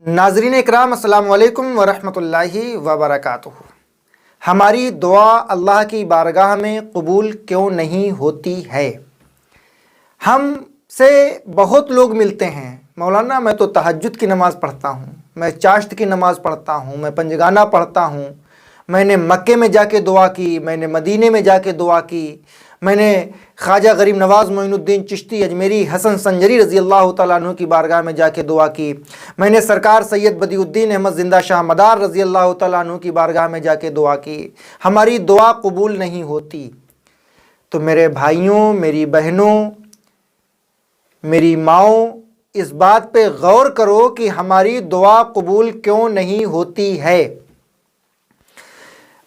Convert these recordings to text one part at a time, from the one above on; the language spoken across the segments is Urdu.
ناظرین اکرام السلام علیکم ورحمۃ اللہ وبرکاتہ۔ ہماری دعا اللہ کی بارگاہ میں قبول کیوں نہیں ہوتی ہے؟ ہم سے بہت لوگ ملتے ہیں، مولانا میں تو تہجد کی نماز پڑھتا ہوں، میں چاشت کی نماز پڑھتا ہوں، میں پنجگانہ پڑھتا ہوں، میں نے مکے میں جا کے دعا کی، میں نے مدینے میں جا کے دعا کی، میں نے خواجہ غریب نواز معین الدین چشتی اجمیری حسن سنجری رضی اللہ تعالیٰ عنہ کی بارگاہ میں جا کے دعا کی، میں نے سرکار سید بدیع الدین احمد زندہ شاہ مدار رضی اللہ تعالیٰ عنہ کی بارگاہ میں جا کے دعا کی، ہماری دعا قبول نہیں ہوتی۔ تو میرے بھائیوں، میری بہنوں، میری ماؤں، اس بات پہ غور کرو کہ ہماری دعا قبول کیوں نہیں ہوتی ہے۔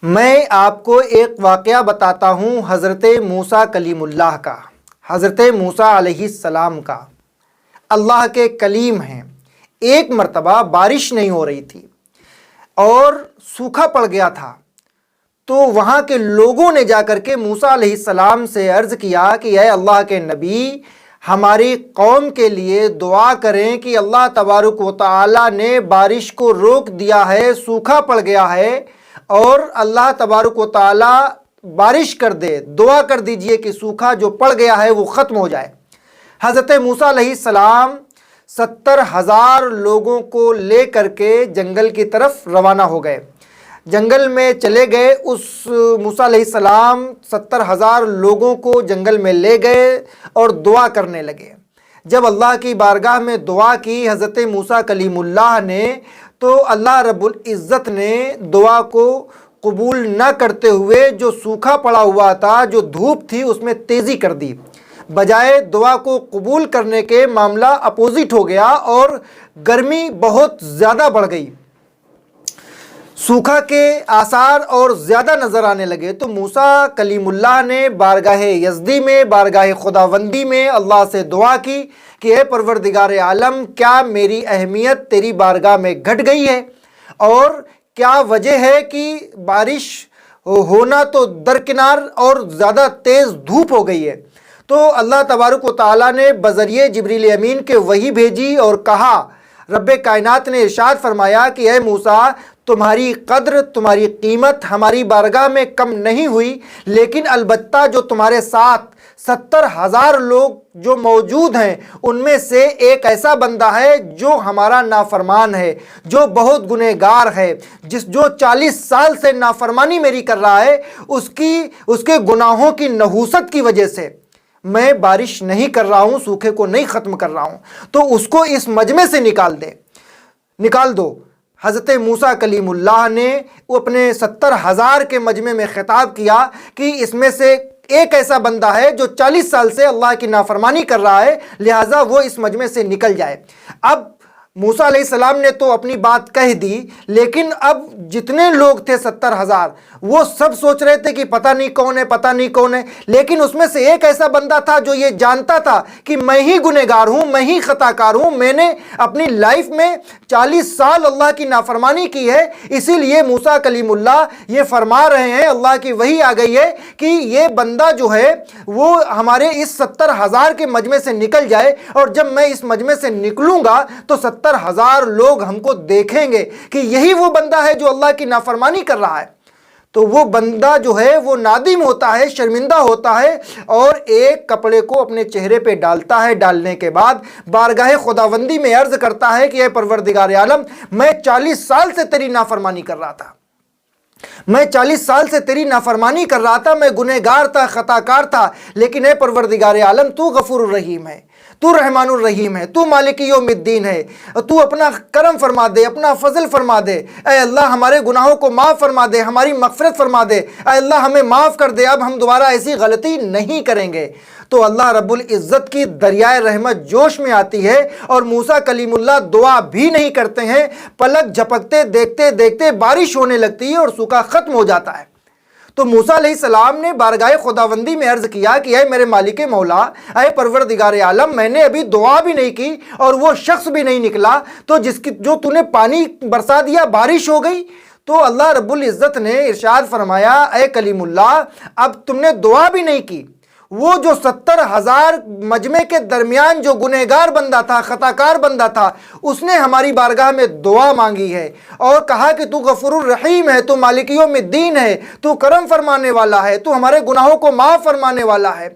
میں آپ کو ایک واقعہ بتاتا ہوں حضرت موسیٰ کلیم اللہ کا، حضرت موسیٰ علیہ السلام کا۔ اللہ کے کلیم ہیں۔ ایک مرتبہ بارش نہیں ہو رہی تھی اور سوکھا پڑ گیا تھا، تو وہاں کے لوگوں نے جا کر کے موسیٰ علیہ السلام سے عرض کیا کہ اے اللہ کے نبی، ہماری قوم کے لیے دعا کریں کہ اللہ تبارک و تعالی نے بارش کو روک دیا ہے، سوکھا پڑ گیا ہے، اور اللہ تبارک و تعالی بارش کر دے، دعا کر دیجئے کہ سوکھا جو پڑ گیا ہے وہ ختم ہو جائے۔ حضرت موسیٰ علیہ السلام 70,000 لوگوں کو لے کر کے جنگل کی طرف روانہ ہو گئے، جنگل میں چلے گئے۔ اس موسیٰ علیہ السلام 70,000 لوگوں کو جنگل میں لے گئے اور دعا کرنے لگے۔ جب اللہ کی بارگاہ میں دعا کی حضرت موسیٰ کلیم اللہ نے، تو اللہ رب العزت نے دعا کو قبول نہ کرتے ہوئے جو سوکھا پڑا ہوا تھا، جو دھوپ تھی، اس میں تیزی کر دی۔ بجائے دعا کو قبول کرنے کے معاملہ اپوزٹ ہو گیا اور گرمی بہت زیادہ بڑھ گئی، سوکھا کے آثار اور زیادہ نظر آنے لگے۔ تو موسیٰ کلیم اللہ نے بارگاہ یزدی میں، بارگاہ خداوندی میں اللہ سے دعا کی کہ اے پروردگار عالم، کیا میری اہمیت تیری بارگاہ میں گھٹ گئی ہے؟ اور کیا وجہ ہے کہ بارش ہونا تو درکنار اور زیادہ تیز دھوپ ہو گئی ہے؟ تو اللہ تبارک و تعالیٰ نے بذریعہ جبریل امین کے وحی بھیجی اور کہا، رب کائنات نے ارشاد فرمایا کہ اے موسیٰ، تمہاری قدر، تمہاری قیمت ہماری بارگاہ میں کم نہیں ہوئی، لیکن البتہ جو تمہارے ساتھ 70,000 لوگ جو موجود ہیں، ان میں سے ایک ایسا بندہ ہے جو ہمارا نافرمان ہے، جو بہت گنہگار ہے، جو 40 سال سے نافرمانی میری کر رہا ہے، اس کے گناہوں کی نحوست کی وجہ سے میں بارش نہیں کر رہا ہوں، سوکھے کو نہیں ختم کر رہا ہوں، تو اس کو اس مجمع سے نکال دو۔ حضرت موسیٰ کلیم اللہ نے اپنے 70,000 کے مجمع میں خطاب کیا کہ اس میں سے ایک ایسا بندہ ہے جو 40 سال سے اللہ کی نافرمانی کر رہا ہے، لہٰذا وہ اس مجمع سے نکل جائے۔ اب موسیٰ علیہ السلام نے تو اپنی بات کہہ دی، لیکن اب جتنے لوگ تھے 70,000، وہ سب سوچ رہے تھے کہ پتہ نہیں کون ہے، پتہ نہیں کون ہے، لیکن اس میں سے ایک ایسا بندہ تھا جو یہ جانتا تھا کہ میں ہی گنہگار ہوں، میں ہی خطا کار ہوں، میں نے اپنی لائف میں 40 سال اللہ کی نافرمانی کی ہے، اسی لیے موسیٰ کلیم اللہ یہ فرما رہے ہیں، اللہ کی وحی آ گئی ہے کہ یہ بندہ جو ہے وہ ہمارے اس 70,000 کے مجمع سے نکل جائے، اور جب میں اس مجمع سے نکلوں گا تو 70,000 لوگ ہم کو دیکھیں گے کہ یہی وہ بندہ ہے جو اللہ کی نافرمانی کر رہا ہے۔ تو وہ بندہ جو ہے وہ نادم ہوتا ہے، شرمندہ ہوتا ہے، اور ایک کپڑے کو اپنے چہرے پہ ڈالتا ہے۔ ڈالنے کے بعد بارگاہ خداوندی میں عرض کرتا ہے کہ اے پروردگار عالم، میں 40 سال سے تیری نافرمانی کر رہا تھا، میں 40 سال سے تیری نافرمانی کر رہا تھا، میں گنہگار تھا، خطا کار تھا، لیکن اے پروردگار عالم، تو غفور الرحیم ہے، تو رحمان الرحیم ہے، تو مالک یوم الدین ہے، تو اپنا کرم فرما دے، اپنا فضل فرما دے، اے اللہ ہمارے گناہوں کو معاف فرما دے، ہماری مغفرت فرما دے، اے اللہ ہمیں معاف کر دے، اب ہم دوبارہ ایسی غلطی نہیں کریں گے۔ تو اللہ رب العزت کی دریائے رحمت جوش میں آتی ہے، اور موسیٰ کلیم اللہ دعا بھی نہیں کرتے ہیں، پلک جھپکتے دیکھتے دیکھتے بارش ہونے لگتی ہے اور سوکھا ختم ہو جاتا ہے۔ تو موسیٰ علیہ السلام نے بارگاہ خداوندی میں عرض کیا کہ اے میرے مالک مولا، اے پروردگار عالم، میں نے ابھی دعا بھی نہیں کی اور وہ شخص بھی نہیں نکلا، تو جو تو نے پانی برسا دیا، بارش ہو گئی۔ تو اللہ رب العزت نے ارشاد فرمایا، اے کلیم اللہ، اب تم نے دعا بھی نہیں کی، وہ جو 70,000 مجمع کے درمیان جو گنہگار بندہ تھا، خطاکار بندہ تھا، اس نے ہماری بارگاہ میں دعا مانگی ہے اور کہا کہ تو غفور الرحیم ہے، تو مالک یوم الدین ہے، تو کرم فرمانے والا ہے، تو ہمارے گناہوں کو معاف فرمانے والا ہے۔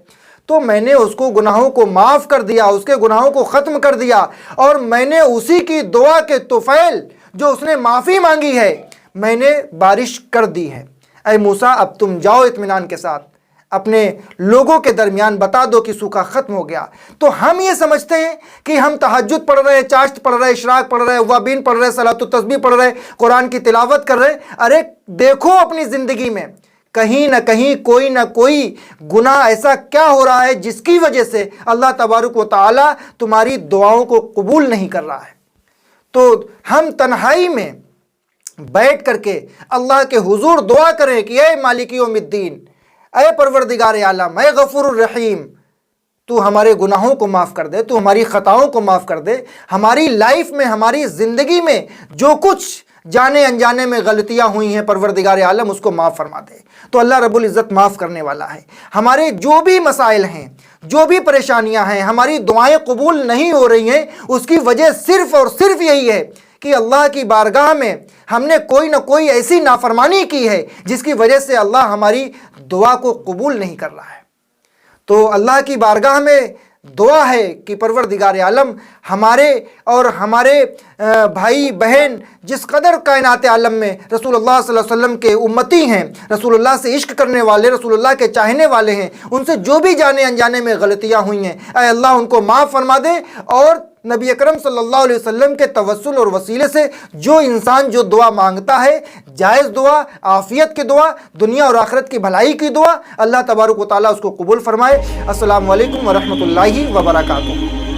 تو میں نے اس کو گناہوں کو معاف کر دیا، اس کے گناہوں کو ختم کر دیا، اور میں نے اسی کی دعا کے طفیل جو اس نے معافی مانگی ہے، میں نے بارش کر دی ہے۔ اے موسیٰ، اب تم جاؤ اطمینان کے ساتھ، اپنے لوگوں کے درمیان بتا دو کہ سوکھا ختم ہو گیا۔ تو ہم یہ سمجھتے ہیں کہ ہم تہجد پڑھ رہے، چاشت پڑھ رہے، اشراق پڑھ رہے، اوابین پڑھ رہے، صلاۃ التسبیح پڑھ رہے، قرآن کی تلاوت کر رہے۔ ارے دیکھو اپنی زندگی میں کہیں نہ کہیں کوئی نہ کوئی گناہ ایسا کیا ہو رہا ہے جس کی وجہ سے اللہ تبارک و تعالی تمہاری دعاؤں کو قبول نہیں کر رہا ہے۔ تو ہم تنہائی میں بیٹھ کر کے اللہ کے حضور دعا کریں کہ اے مالک یوم الدین، اے پروردگار عالم، اے غفور الرحیم، تو ہمارے گناہوں کو معاف کر دے، تو ہماری خطاؤں کو معاف کر دے، ہماری لائف میں، ہماری زندگی میں جو کچھ جانے انجانے میں غلطیاں ہوئی ہیں پروردگار عالم اس کو معاف فرما دے۔ تو اللہ رب العزت معاف کرنے والا ہے۔ ہمارے جو بھی مسائل ہیں، جو بھی پریشانیاں ہیں، ہماری دعائیں قبول نہیں ہو رہی ہیں، اس کی وجہ صرف اور صرف یہی ہے کہ اللہ کی بارگاہ میں ہم نے کوئی نہ کوئی ایسی نافرمانی کی ہے جس کی وجہ سے اللہ ہماری دعا کو قبول نہیں کر رہا ہے۔ تو اللہ کی بارگاہ میں دعا ہے کہ پروردگار عالم ہمارے اور ہمارے بھائی بہن جس قدر کائنات عالم میں رسول اللہ صلی اللہ علیہ وسلم کے امتی ہیں، رسول اللہ سے عشق کرنے والے، رسول اللہ کے چاہنے والے ہیں، ان سے جو بھی جانے انجانے میں غلطیاں ہوئی ہیں، اے اللہ ان کو معاف فرما دے۔ اور نبی اکرم صلی اللہ علیہ وسلم کے توسل اور وسیلے سے جو انسان جو دعا مانگتا ہے، جائز دعا، عافیت کی دعا، دنیا اور آخرت کی بھلائی کی دعا، اللہ تبارک و تعالیٰ اس کو قبول فرمائے۔ السلام علیکم ورحمۃ اللہ وبرکاتہ۔